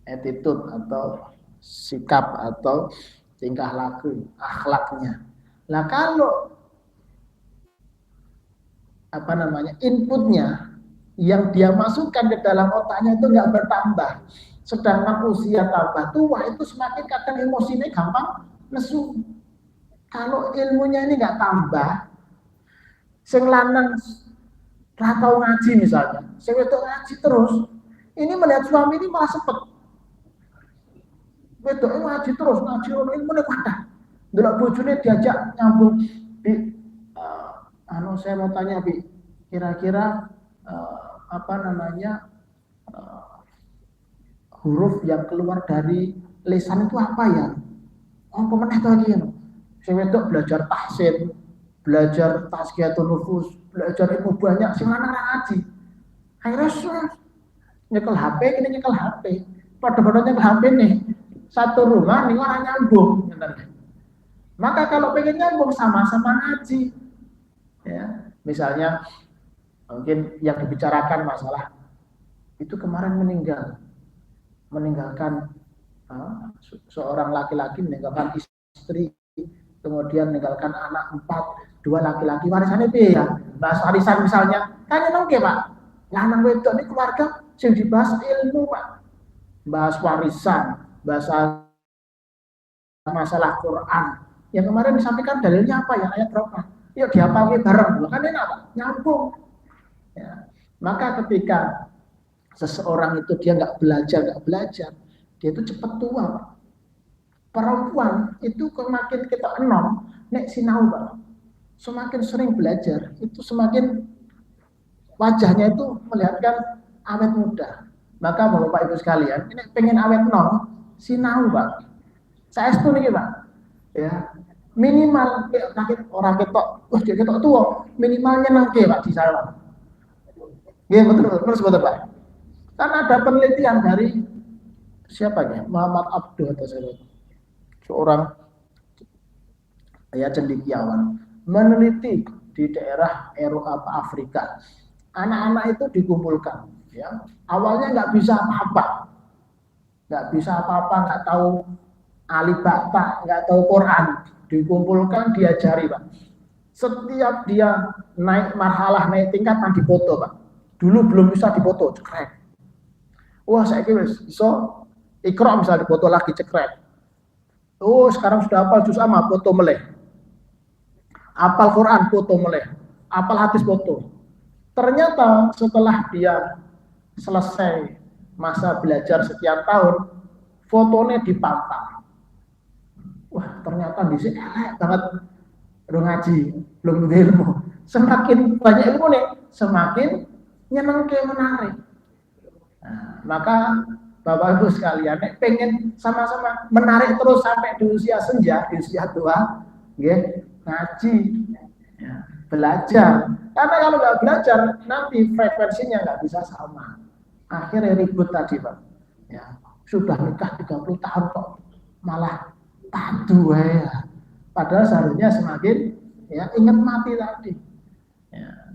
attitude atau sikap atau tingkah laku, akhlaknya. Nah, kalau inputnya yang dia masukkan ke dalam otaknya itu nggak bertambah, sedangkan usia tambah tua itu semakin kadang emosinya gampang nesu. Kalau ilmunya ini nggak tambah, sing lanang ra tau ngaji misalnya, sing wedok ngaji terus, ini melihat suami ini malah sepet. Wedok ngaji terus, ngaji ilmu ini kuat. Delok bojone diajak nyambung, Bi, saya mau tanya, Bi, kira-kira huruf yang keluar dari lisan itu apa ya? Oh, pemenah lagi ya. Sing wedok belajar tahsin, belajar tazkiyatun nufus, belajar ilmu banyak, sing lanang ngaji. Akhirnya nyekel HP, ini nyekel HP. Pada-pada nyekel HP nih. Satu rumah nih orang nyambung. Maka kalau pengen nyambung sama-sama ngaji. Ya. Misalnya mungkin yang dibicarakan masalah itu kemarin meninggalkan seorang laki-laki meninggalkan istri, kemudian meninggalkan anak 4, 2 laki-laki, warisannya piye ya? Bahas warisan misalnya, kan nengke Pak. Lanang wedok ini keluarga sing dibahas ilmu Pak. Bahas warisan, bahas masalah Quran. Yang kemarin disampaikan dalilnya apa ya? Ayat berapa? Yuk dihafalin bareng. Kan enak Pak, nyambung. Ya. Maka ketika seseorang itu dia nggak belajar, dia itu cepat tua Pak. Perempuan itu semakin kita enom, nek sinau Pak. Semakin sering belajar, itu semakin wajahnya itu melihatkan awet muda. Maka Bapak Ibu sekalian, ini pengen awet nom, sinau Pak. Saya itu nih Pak. Ya, minimal orang ketok, dia ketok tua, minimalnya nangke Pak di sana. Ya betul, betul Pak. Karena ada penelitian dari siapa ya, Muhammad Abduh atau seorang ya cendekiawan meneliti di daerah Eropa Afrika, anak-anak itu dikumpulkan, ya awalnya nggak bisa apa-apa, nggak tahu alibata, nggak tahu Quran, dikumpulkan diajari Pak. Setiap dia naik marhalah, naik tingkatan dipoto Pak. Dulu belum bisa dipoto, cekrek. Wah saya kira so Iqra misalnya dipoto lagi cekrek. Oh sekarang sudah hafal juz amma, foto meleh. Hafal Quran, foto meleh. Hafal hadis, foto. Ternyata setelah dia selesai masa belajar sekian tahun, fotonya dipantau. Wah ternyata di sini elek banget, belum ngaji, belum ilmu. Semakin banyak ilmu nih, semakin nyenengke, menarik. Nah, maka Bapak Ibu sekalian, pengen sama-sama menarik terus sampai di usia senja, di usia tua, ya, ngaji, ya, belajar. Karena kalau nggak belajar, nanti frekuensinya nggak bisa sama. Akhirnya ribut tadi Pak. Ya, sudah nikah 30 tahun kok malah padu ya. Padahal seharusnya semakin ya ingat mati tadi. Ya.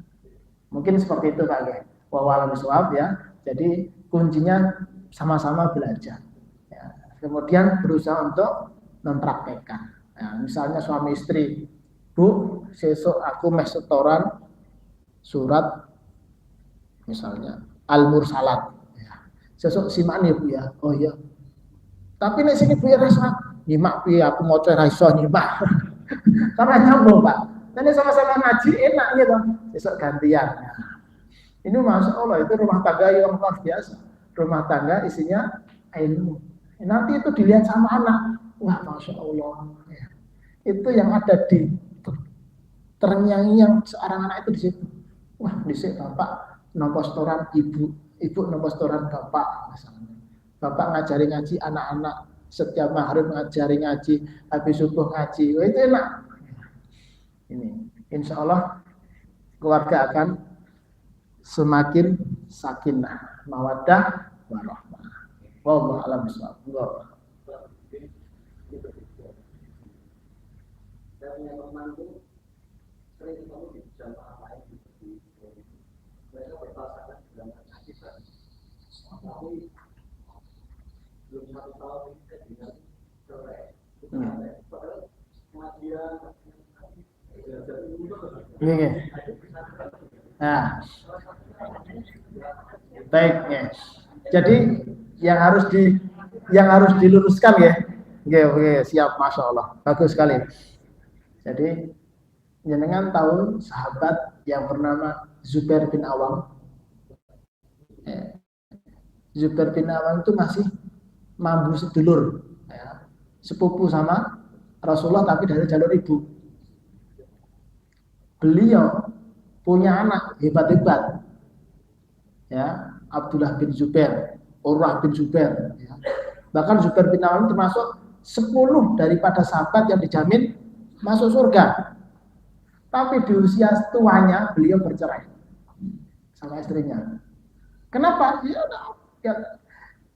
Mungkin seperti itu Pak. Wallahu a'lam ya. Jadi kuncinya sama-sama belajar. Ya. Kemudian berusaha untuk mempraktekkan. Ya, misalnya suami istri, Bu, sesuk aku meh setoran surat misalnya Al-Mursalat. Ya. Sesuk simak nih Bu ya. Oh iya. Tapi nek sini Bu ya rasa nyimak piye aku maca ra iso nyimak. Karena nyambung Pak. Jadi sama-sama ngaji enak gitu. Besok gantian. Ya. Ini Masya Allah itu rumah tangga yang luar biasa. Rumah tangga isinya ilmu. Nanti itu dilihat sama anak. Wah Masya Allah. Ya. Itu yang ada di ternyanyi seorang anak itu di situ. Wah di situ Bapak nampa setoran ibu nampa setoran Bapak misalnya. Bapak ngajari ngaji anak-anak, setiap maghrib ngajari ngaji, habis subuh ngaji. Wah itu enak. Ini insya Allah keluarga akan semakin sakinah, mawaddah, warahmah. Wallahu a'lam bishawab. Dan yang memandu sering ketemu di jamaah lain di mereka berpasangan dalam akibat, tapi belum 1 tahun ini dengan cerai. Padahal kematian nah, baik ya. Jadi yang harus diluruskan ya. Oke, siap, Masya Allah, bagus sekali. Jadi jenengan tahu sahabat yang bernama Zubair bin Awam. Zubair bin Awam itu masih mambu sedulur, ya, sepupu sama Rasulullah tapi dari jalur ibu. Beliau punya anak hebat-hebat, ya, Abdullah bin Zubair, Urwah bin Zubair, ya. Bahkan Zubair bin Awam termasuk 10 daripada sahabat yang dijamin masuk surga. Tapi di usia tuanya beliau bercerai sama istrinya. Kenapa? Ya,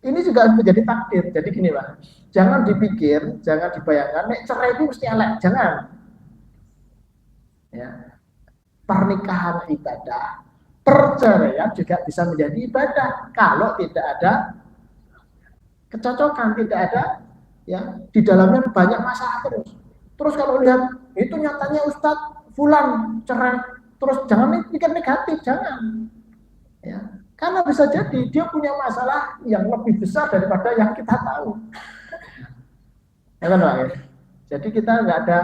ini juga menjadi takdir. Jadi gini Pak, jangan dipikir, jangan dibayangkan, nek cerai itu mesti elek, jangan. Ya. pernikahan ibadah, perceraian juga bisa menjadi ibadah kalau tidak ada kecocokan, tidak ada ya di dalamnya banyak masalah terus. Terus kalau lihat itu nyatanya Ustadz fulan cerai, terus jangan mikir negatif, jangan. Ya, karena bisa jadi dia punya masalah yang lebih besar daripada yang kita tahu. Ya kan Pak? Jadi kita nggak ada.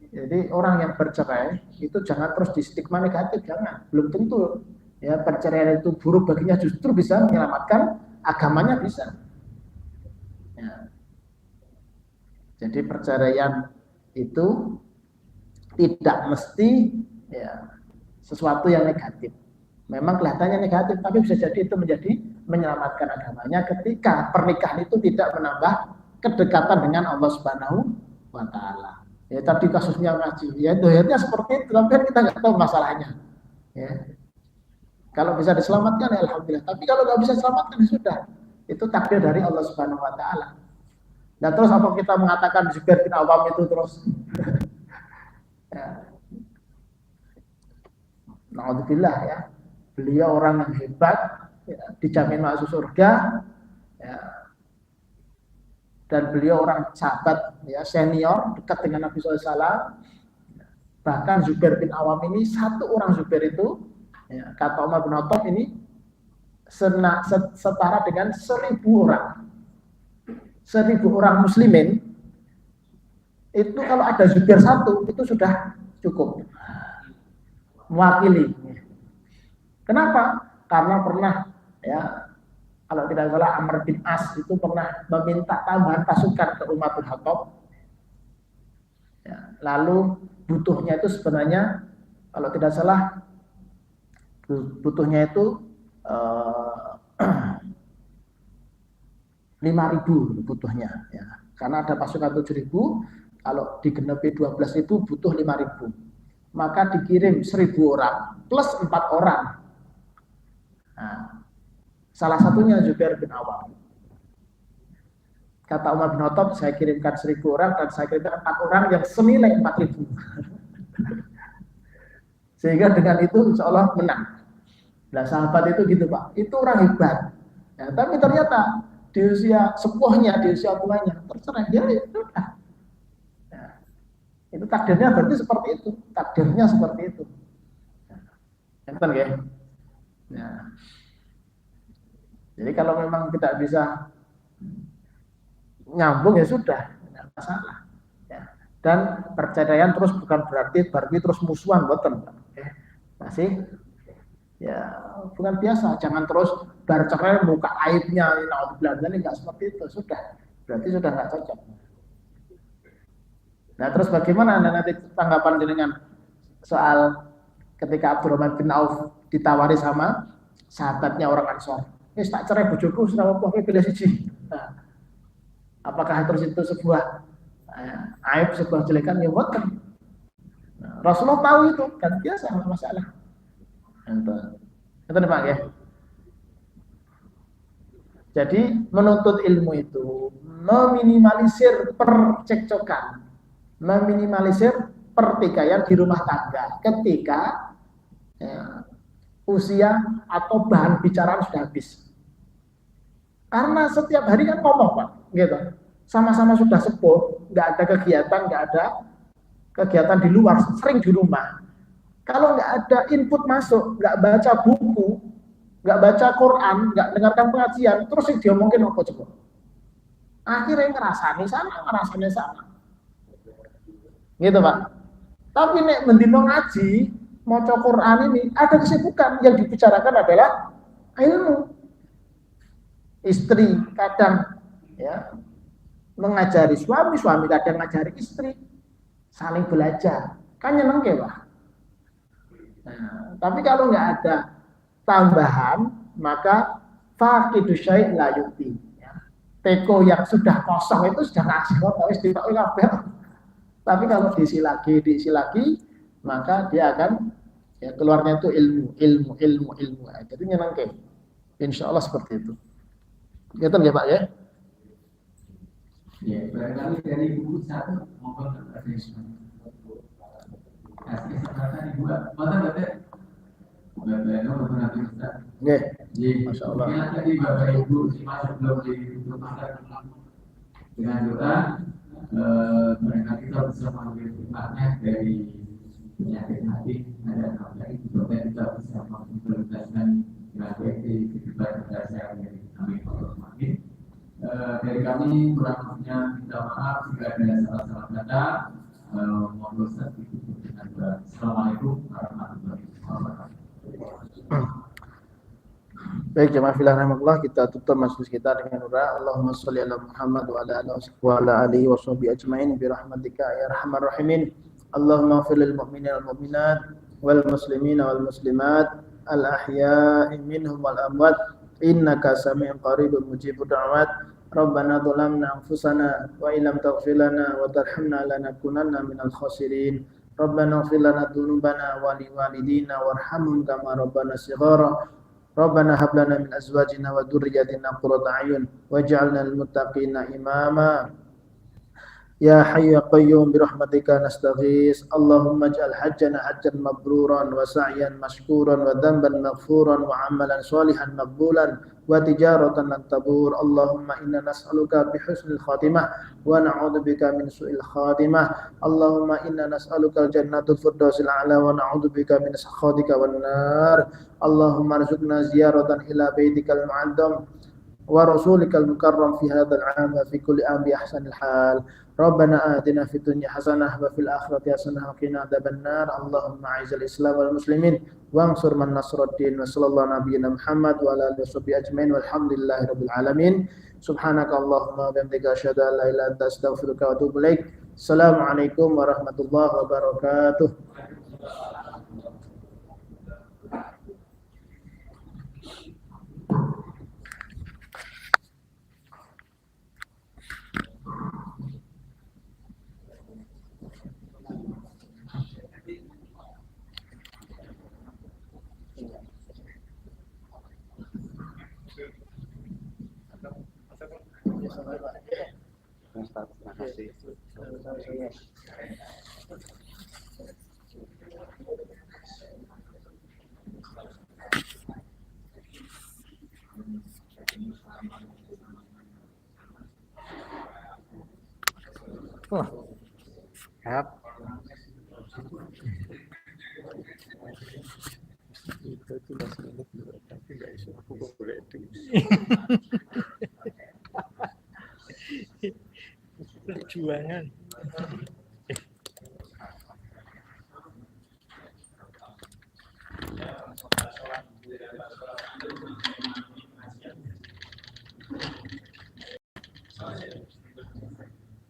Jadi orang yang bercerai itu jangan terus di stigma negatif, jangan. Belum tentu ya perceraian itu buruk baginya, justru bisa menyelamatkan agamanya bisa. Ya. Jadi perceraian itu tidak mesti ya sesuatu yang negatif. Memang kelihatannya negatif, tapi bisa jadi itu menjadi menyelamatkan agamanya ketika pernikahan itu tidak menambah kedekatan dengan Allah Subhanahu wa Ta'ala. Ya tadi kasusnya ngaji, ya dohirnya seperti itu, tapi kita nggak tahu masalahnya. Ya. Kalau bisa diselamatkan ya alhamdulillah, tapi kalau nggak bisa diselamatkan ya sudah, itu takdir dari Allah Subhanahu wa Ta'ala. Nah terus apa kita mengatakan Zubair bin Awam itu terus ya. Naudzubillah ya, beliau orang yang hebat ya, dijamin masuk surga ya. Dan beliau orang sahabat ya, senior dekat dengan Nabi SAW. Bahkan Zubair bin Awam ini satu orang Zubair itu ya, kata Umar bin Khattab ini setara dengan 1000 orang. 1000 orang muslimin itu kalau ada Zubair satu itu sudah cukup mewakili. Kenapa? Karena pernah ya kalau tidak salah Amr bin As itu pernah meminta tambahan pasukan ke Umar bin Khattab. Ya, lalu butuhnya itu sebenarnya kalau tidak salah butuhnya itu 5.000 butuhnya ya. Karena ada pasukan 7.000, kalau digenepi 12.000 butuh 5.000. Maka dikirim 1.000 orang plus 4 orang. Nah, salah satunya Zubair bin Awam. Kata Umar bin Khattab, saya kirimkan 1.000 orang dan saya kirimkan 4 orang yang senilai 4.000. Sehingga dengan itu insya Allah menang. Nah sahabat itu gitu Pak, itu orang hebat. Ya, tapi ternyata di usia sepuhnya, di usia tuanya tercerai, dia ya sudah. Ya, itu takdirnya berarti seperti itu. Takdirnya seperti itu. Enten ya. Ya. Jadi kalau memang tidak bisa nyambung ya sudah, tidak masalah. Ya. Dan perceraian terus bukan berarti terus musuhan, boten. Masih ya bukan biasa. Jangan terus bercerai muka aibnya, ini nggak seperti itu. Sudah, berarti sudah nggak cocok. Nah terus bagaimana nanti tanggapan dengan soal ketika Abdurrahman bin Auf ditawari sama sahabatnya orang Ansor, tak cerai bojoku sudah apa pilih siji. Nah, apakah terus itu sebuah aib, sebuah jelekan? Ya boten. Nah, Rasulullah tahu itu kan biasa, nggak masalah. Itu nih Pak ya. Jadi menuntut ilmu itu meminimalisir percekcokan, meminimalisir pertikaian di rumah tangga ketika usia atau bahan bicaraan sudah habis. Karena setiap hari kan ngomong Pak, gitu. Sama-sama sudah sepuh, nggak ada kegiatan di luar, sering di rumah. Kalau nggak ada input masuk, nggak baca buku, nggak baca Quran, nggak dengarkan pengajian, terus yang diomongin apa coba? Akhirnya ngerasani sana. Gitu Pak. Tapi nek mendino ngaji, maca Quran ini ada kesibukan, yang dibicarakan adalah ilmu. Istri kadang ya mengajari suami kadang mengajari istri, saling belajar. Kan nyeneng ya Pak. Nah, tapi kalau nggak ada tambahan, maka faqidu syai' la yuti. Ya. Teko yang sudah kosong itu sudah ngasih kok wis dipakai kabeh. Tapi kalau diisi lagi, maka dia akan ya keluarnya itu ilmu. Nah, jadi nyenengke. Insya Allah seperti itu. Gitu ya Pak ya. Ya, barangkali dari buku satu mohon Nggih. Masyaallah. Jadi Bapak Ibu sebelum ditutup dengan doa, mereka kita bisa mengambil hikmahnya dari penyakit hati dan apa itu supaya kita bisa mengimplementasikan dengan baik di kehidupan kita sehari-hari. Amin. Amin. Dari kami kurang lebihnya minta maaf jika ada salah-salah kata. Mohon dosa dengan doa. Assalamualaikum warahmatullahi wabarakatuh. Baik, jemaah fillah rahmatullah, kita tutup majelis kita dengan doa. Allahumma sholli ala Muhammad wa ala alihi wa sahbihi ajmain bi rahmatika ya arhamar rahimin. Allahumma ighfir lil mu'minina wal mu'minat wal muslimina wal muslimat al ahya'i minhum wal amwat innaka sami'un qaribun mujibud da'wat. Rabbana dhalamna anfusana wa illam taghfir lana wa tarhamna lanakunanna minal khasirin. Rabbana ighfir lana dzunubana wa liwalidina warhamhum kama rabbana shighara. Rabbana hab lana min azwajina wa dhurriyyatina qurrata a'yun waj'alna lil muttaqina imama. Ya Hayyu ya Qayyum bi rahmatika nastaghis. Allahumma ij'al hajjana hajjan mabruran wa sa'yan mashkuran wa dhanban maghfuran wa 'amalan shalihan maqbulan wa tijaratan lan tabur. Allahumma inna nas'aluka bi husnil khatimah wa na'udzubika min su'il khatimah. Allahumma inna nas'aluka al-jannatul firdausil a'la wa na'udzubika min sakhatika wan nar. Allahumma arzuqna ziyaratan ila baitikal mu'azzam wa rasulikal mukarram fi hadzal 'am wa fi kulli 'am bi ahsanil hal. Rabbana atina fid dunya hasanah wa fil akhirati hasanah wa qina adzabannar. Allahumma a'izzal Islam wal muslimin wansur man nasraddin wa sallallahu nabiyyina Muhammad wa ala alihi washabbihi ajmain walhamdulillahi rabbil alamin. Subhanaka Allahumma wa bihamdika asyhadu an la ilaha illa anta astaghfiruka wa atubu ilaik. Assalamualaikum warahmatullahi wabarakatuh. Ustaz, terima kasih.ครับitu tulis menit tapi nggak iso aku kok boleh itu perjuangan.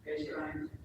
Okay,